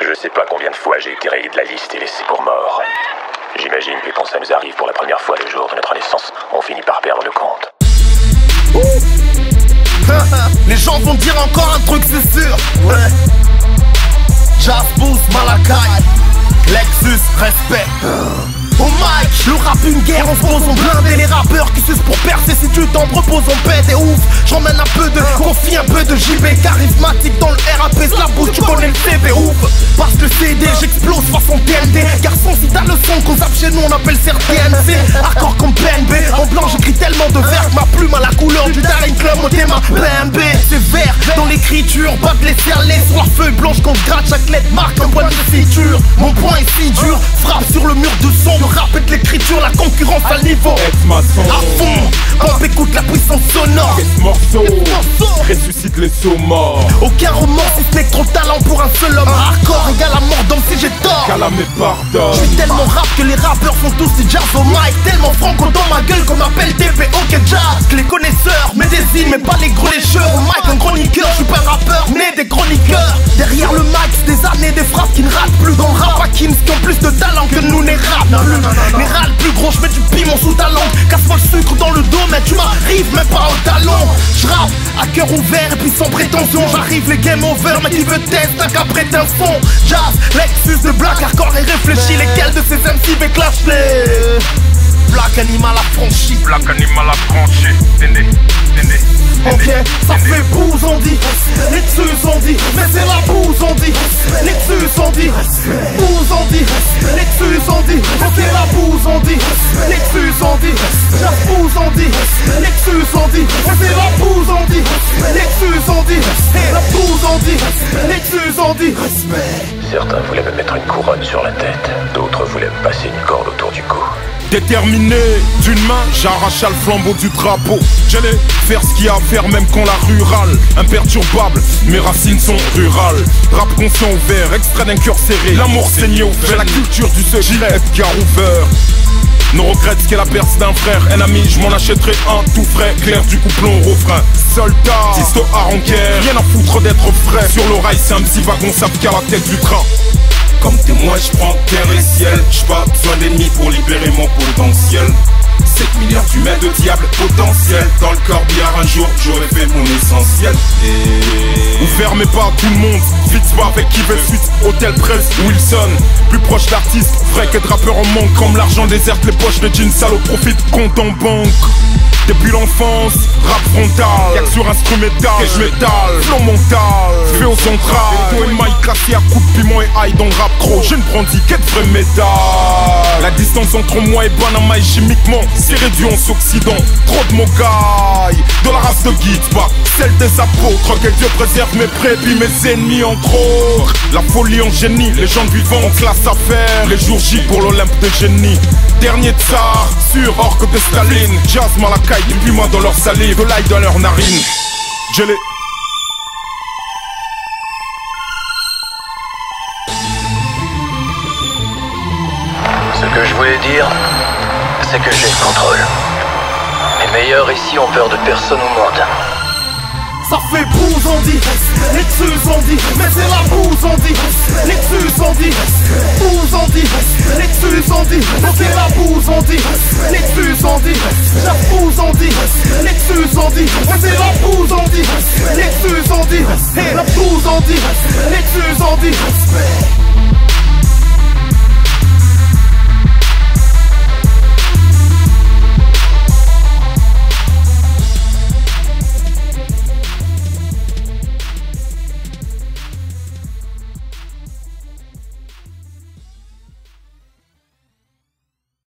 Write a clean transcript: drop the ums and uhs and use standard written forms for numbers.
Je sais pas combien de fois j'ai été rayé de la liste et laissé pour mort. J'imagine que quand ça nous arrive pour la première fois le jour de notre naissance, on finit par perdre le compte. Les gens vont dire encore un truc, c'est sûr. Ouais. Jazz Boost, Malakai, Lexus, respect. Oh Mike, le rap une guerre, on se pose, on blinde. Les rappeurs qui s'usent pour percer, si tu t'en reposes, on pète et ouf. J'emmène un peu de confie, un peu de JB charismatique dans le RAP, la bouche, tu connais le CV ouf. Parce que CD, j'explose façon TNT. Garçon, si t'as le son qu'on zappe chez nous, on appelle ça TNC. Hardcore comme PNB, en blanc j'écris tellement de vers que ma plume a la couleur du Darling Club, mon thème PNB. C'est vert dans l'écriture, pas de laisser aller sur la feuille blanche qu'on gratte, chaque lettre marque un point de suture. Mon point est si dur, frappe sur le mur de son. Le rap est de l'écriture, la concurrence à niveau. À fond, on écoute la puissance sonore. Ce morceau ressuscite les sauts morts. Aucun roman si ce n'est que trop de talent pour un seul homme. Hardcore égale à mort d'homme si j'ai tort. Calam et pardon. Je suis tellement rap que les rappeurs sont tous des jazz au mic. Tellement franco dans ma gueule qu'on m'appelle DPO que jazz. Que les connaisseurs me désignent mais pas les gros lécheurs. Au mic un chroniqueur, je suis pas un rappeur mais des chroniqueurs. Derrière le mic c'est des années, des phrases qui ne ratent plus. Dans le rap à Kims qui ont plus de talent que nous les rap plus. Les râles plus gros, je mets du piment sous ta langue. Casse-moi le sucre dans le dos mais tu m'arrives même pas au talon. Je rappe à cœur ouvert et puis sans prétention. J'arrive les game over mais qui veut test n'a qu'à prêter un son. Jazz, Lexus de Black, hardcore et réfléchi. Lesquels de ces MC vais clasher. Black Animal affranchi. Black Animal affranchi. Téné, téné. Ok, ça fait bouse on dit. Lexus on dit, mais c'est la bouse on dit. Lexus on dit, bouse on dit. Lexus on dit, mais c'est la bouse on dit. Lexus on dit, la bouse on dit. Lexus on dit, mais c'est la bouse on dit. Lexus on dit, la bouse on dit. Lexus on dit. Certains voulaient me mettre une couronne sur la tête, d'autres voulaient me passer une corde autour du cou. Déterminé, d'une main, j'arrache le flambeau du drapeau. J'allais faire ce qu'il y a à faire même quand la rurale. Imperturbable, mes racines sont rurales. Rap conscient ouvert, extrait d'un cœur serré. L'amour saigné au fait, la culture du secret, Edgar Hoover. Ne regrette ce qu'est la perce d'un frère. Un ami, je m'en achèterai un tout frais. Clair du couplon au refrain. Soldat, Tisto Aranquer. Rien à foutre d'être frais. Sur l'oreille, c'est un petit wagon sable qu'à la tête du train. Comme témoin, je prends terre et ciel. J'suis pas besoin d'ennemis pour libérer mon potentiel. 7 milliards d'humains de diable potentiel. Dans le corbillard un jour, j'aurais fait mon essentiel. Ouvert mais pas à tout le monde. Vite pas avec qui veut suite. Hôtel Presse, Wilson. Plus proche d'artistes, vrai que de rappeurs en manque. Comme l'argent déserte les poches de jeans, salaud profite, compte en banque. Depuis l'enfance, rap frontal. Y'a que sur instrumental, cache métal, flow mental. Fait au central, toi et Mike classé à coups de piment et ail dans le rap trop. Je ne brandis qu'être vrai métal. La distance entre moi et Banama est chimiquement c'est réduit en s'occident. Trop de mogailles, de la race de guide, pas celle des apôtres. Que Dieu préserve mes prébis, mes ennemis entre autres. La folie en génie, les gens vivants en classe à faire. Les jours J pour l'Olympe de génie. Dernier tsar, sur orque de Staline. Jazz Malakai, du piment dans leur salive, de l'ail dans leur narine. Je l'ai. Ce que je voulais dire, c'est que j'ai le contrôle. Les meilleurs ici ont peur de personne au monde. Ça fait bouse on dit, Lexus on dit, mais c'est la bouse on dit. Lexus on dit, bouse on dit. Lexus on dit, mais c'est la bouse on dit. Lexus on dit, la bouse on dit. Lexus on dit, mais c'est la bouse on dit. Lexus on dit, la bouse on dit. Lexus on dit.